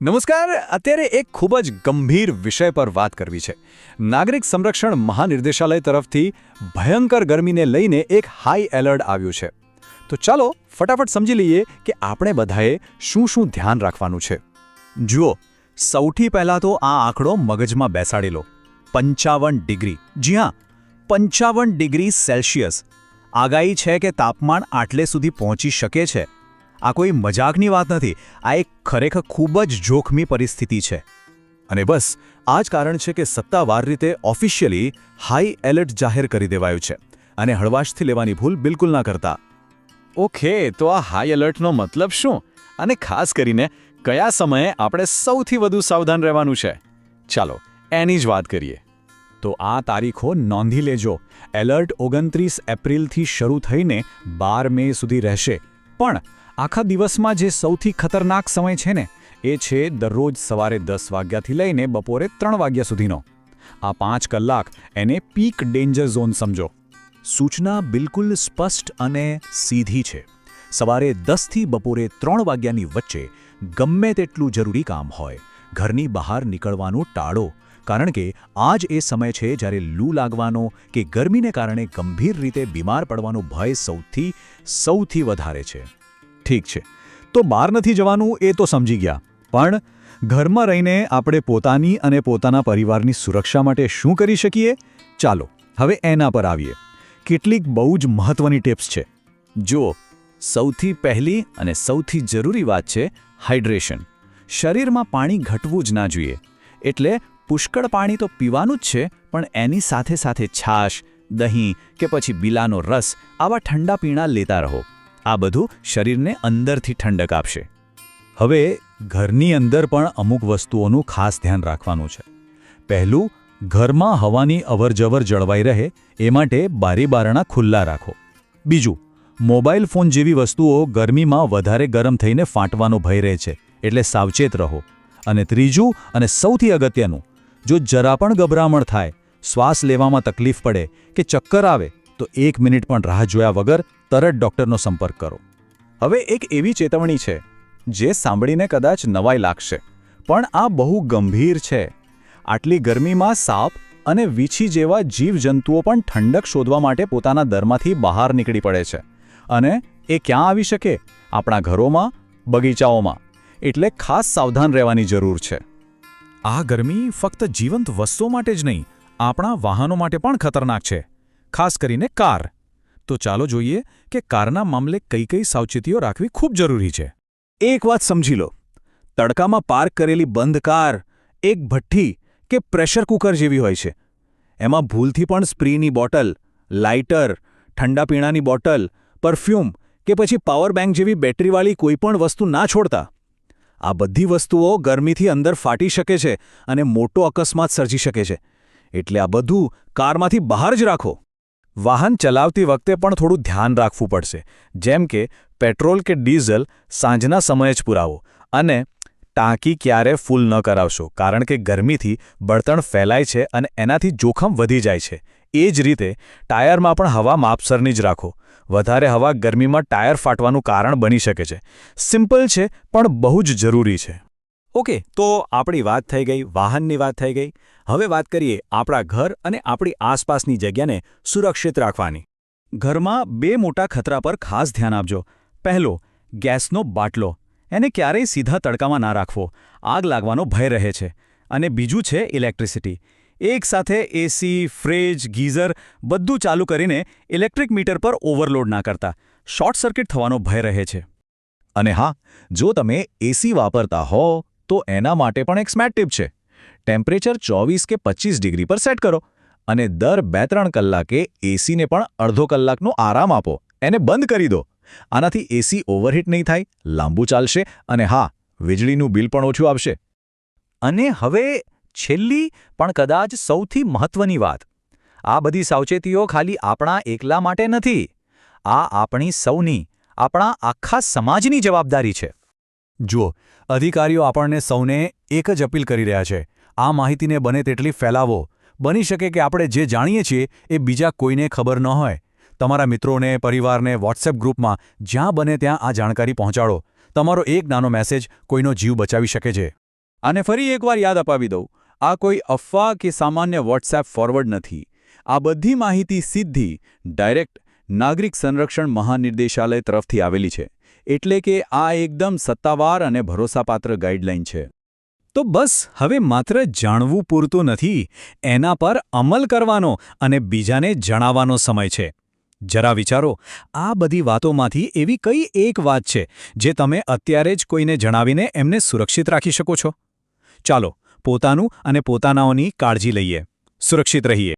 નમસ્કાર. અત્યારે એક ખૂબ જ ગંભીર વિષય પર વાત કરવી છે. નાગરિક સંરક્ષણ મહાનિર્દેશાલય તરફથી ભયંકર ગરમીને લઈને એક હાઈ એલર્ટ આવ્યું છે. તો ચાલો ફટાફટ સમજી લઈએ કે આપણે બધાએ શું શું ધ્યાન રાખવાનું છે. જુઓ, સૌથી પહેલાં તો આ આંકડો મગજમાં બેસાડી લો. 55 ડિગ્રી. જી હા, 55 ડિગ્રી સેલ્સિયસ. આગાહી છે કે તાપમાન આટલે સુધી પહોંચી શકે છે. આ કોઈ મજાકની વાત નથી. આ એક ખરેખર ખૂબ જ જોખમી પરિસ્થિતિ છે. અને બસ આ જ કારણ છે કે સત્તાવાર રીતે ઓફિશિયલી હાઈ એલર્ટ જાહેર કરી દેવાયું છે. અને હળવાશથી લેવાની ભૂલ બિલકુલ ના કરતા. ઓકે, તો આ હાઈ એલર્ટનો મતલબ શું? અને ખાસ કરીને કયા સમયે આપણે સૌથી વધુ સાવધાન રહેવાનું છે? ચાલો એની જ વાત કરીએ. તો આ તારીખો નોંધી લેજો. એલર્ટ 29 એપ્રિલથી શરૂ થઈને 12 મે સુધી રહેશે. પણ આખા દિવસમાં જે સૌથી ખતરનાક સમય છે ને, એ છે દરરોજ સવારે 10 વાગ્યાથી લઈને બપોરે 3 વાગ્યા સુધીનો. આ 5 કલાક એને પીક ડેન્જર ઝોન સમજો. સૂચના બિલકુલ સ્પષ્ટ અને સીધી છે. સવારે 10થી બપોરે 3 વાગ્યાની વચ્ચે ગમે તેટલું જરૂરી કામ હોય, ઘરની બહાર નીકળવાનું ટાળો. કારણ કે આ જ એ સમય છે જ્યારે લૂ લાગવાનો કે ગરમીને કારણે ગંભીર રીતે બીમાર પડવાનો ભય સૌથી વધારે છે. ઠીક છે, તો બહાર નથી જવાનું એ તો સમજી ગયા. પણ ઘરમાં રહીને આપણે પોતાની અને પોતાના પરિવારની સુરક્ષા માટે શું કરી શકીએ? ચાલો હવે એના પર આવીએ. કેટલીક બહુ જ મહત્વની ટિપ્સ છે. જુઓ, સૌથી પહેલી અને સૌથી જરૂરી વાત છે હાઇડ્રેશન. શરીરમાં પાણી ઘટવું જ ના જોઈએ. એટલે પુષ્કળ પાણી તો પીવાનું જ છે, પણ એની સાથે સાથે છાશ, દહીં કે પછી બીલાનો રસ આવા ઠંડા પીણા લેતા રહો. આ બધું શરીરને અંદરથી ઠંડક આપશે. હવે ઘરની અંદર પણ અમુક વસ્તુઓનું ખાસ ધ્યાન રાખવાનું છે. પહેલું, ઘરમાં હવાની અવરજવર જળવાઈ રહે એ માટે બારી બારણા ખુલ્લા રાખો. બીજું, મોબાઈલ ફોન જેવી વસ્તુઓ ગરમીમાં વધારે ગરમ થઈને ફાટવાનો ભય રહે છે, એટલે સાવચેત રહો. અને ત્રીજું અને સૌથી અગત્યનું, જો જરા પણ ગભરામણ થાય, શ્વાસ લેવામાં તકલીફ પડે કે ચક્કર આવે, તો 1 મિનિટ પણ રાહ જોયા વગર તરત ડૉક્ટરનો સંપર્ક કરો. હવે એક એવી ચેતવણી છે જે સાંભળીને કદાચ નવાઈ લાગશે, પણ આ બહુ ગંભીર છે. આટલી ગરમીમાં સાપ અને વીછી જેવા જીવજંતુઓ પણ ઠંડક શોધવા માટે પોતાના દરમાંથી બહાર નીકળી પડે છે. અને એ ક્યાં આવી શકે? આપણા ઘરોમાં, બગીચાઓમાં. એટલે ખાસ સાવધાન રહેવાની જરૂર છે. આ ગરમી ફક્ત જીવંત વસ્તુઓ માટે જ નહીં, આપણા વાહનો માટે પણ ખતરનાક છે. ખાસ કરીને કાર. તો ચાલો જોઈએ કે કારના મામલે કઈ કઈ સાવચેતીઓ રાખવી ખૂબ જરૂરી છે. એક વાત સમજી લો, તડકામાં પાર્ક કરેલી બંધ કાર એક ભઠ્ઠી કે પ્રેશર કુકર જેવી હોય છે. એમાં ભૂલથી પણ સ્પ્રેની બોટલ, લાઇટર, ઠંડા પીણાની બોટલ, પરફ્યુમ કે પછી પાવર બેંક જેવી બેટરીવાળી કોઈપણ વસ્તુ ના છોડતા. આ બધી વસ્તુઓ ગરમીથી અંદર ફાટી શકે છે અને મોટો અકસ્માત સર્જી શકે છે. એટલે આ બધું કારમાંથી બહાર જ રાખો. વાહન ચલાવતી વખતે પણ થોડું ધ્યાન રાખવું પડશે. જેમ કે પેટ્રોલ કે ડીઝલ સાંજના સમયે જ પુરાવો. અને ટાંકી ક્યારે ફૂલ ન કરાવશો, કારણ કે ગરમીથી બળતણ ફેલાય છે અને એનાથી જોખમ વધી જાય છે. એ જ રીતે ટાયરમાં પણ હવા માપસરની જ રાખો. વધારે હવા ગરમીમાં ટાયર ફાટવાનું કારણ બની શકે છે. સિમ્પલ છે પણ બહુ જ જરૂરી છે. ઓકે, તો આપણી વાત થઈ ગઈ, વાહનની વાત થઈ ગઈ. હવે વાત કરીએ આપણા ઘર અને આપણી આસપાસની જગ્યાને સુરક્ષિત રાખવાની. ઘરમાં 2 મોટા ખતરા પર ખાસ ધ્યાન આપજો. પહેલો, ગેસનો બાટલો. એને ક્યારેય સીધા તડકામાં ના રાખવો. આગ લાગવાનો ભય રહે છે. અને બીજું છે ઇલેક્ટ્રિસિટી. એક સાથે એસી, ફ્રિજ, ગીઝર બધું ચાલુ કરીને ઇલેક્ટ્રિક મીટર પર ઓવરલોડ ના કરતા. શોર્ટ સર્કિટ થવાનો ભય રહે છે. અને હા, જો તમે એસી વાપરતા હો તો એના માટે પણ એક સ્માર્ટ ટીપ છે. ટેમ્પરેચર 24 કે 25 ડિગ્રી પર સેટ કરો. અને દર 2-3 કલાકે એસીને પણ અડધો કલાકનો આરામ આપો. એને બંધ કરી દો. આનાથી એસી ઓવરહીટ નહીં થાય, લાંબુ ચાલશે અને હા, વીજળીનું બિલ પણ ઓછું આવશે. અને હવે છેલ્લી પણ કદાચ સૌથી મહત્વની વાત. આ બધી સાવચેતીઓ ખાલી આપણા એકલા માટે નથી. આ આપણી સૌની, આપણા આખા સમાજની જવાબદારી છે. જુઓ, અધિકારીઓ આપણને સૌને એક જ અપીલ કરી રહ્યા છે. આ માહિતીને બને તેટલી ફેલાવો. બની શકે કે આપણે જે જાણીએ છીએ એ બીજા કોઈને ખબર ન હોય. તમારા મિત્રોને, પરિવારને વોટ્સએપ ગ્રુપમાં જ્યાં બને ત્યાં આ જાણકારી પહોંચાડો. તમારો એક નાનો મેસેજ કોઈનો જીવ બચાવી શકે છે. અને ફરી એકવાર યાદ અપાવી દઉં, આ કોઈ અફવા કે સામાન્ય વોટ્સએપ ફોરવર્ડ નથી. આ બધી માહિતી સીધી, ડાયરેક્ટ નાગરિક સંરક્ષણ મહાનિર્દેશાલય તરફથી આવેલી છે. એટલે કે આ એકદમ સત્તાવાર અને ભરોસાપાત્ર ગાઈડલાઈન છે. તો બસ હવે માત્ર જાણવું પૂરતું નથી, એના પર અમલ કરવાનો અને બીજાને જણાવવાનો સમય છે. જરા વિચારો, આ બધી વાતોમાંથી એવી કઈ એક વાત છે જે તમે અત્યારે જ કોઈને જણાવીને એમને સુરક્ષિત રાખી શકો છો? ચાલો, પોતાનું અને પોતાનાઓની કાળજી લઈએ. સુરક્ષિત રહીએ.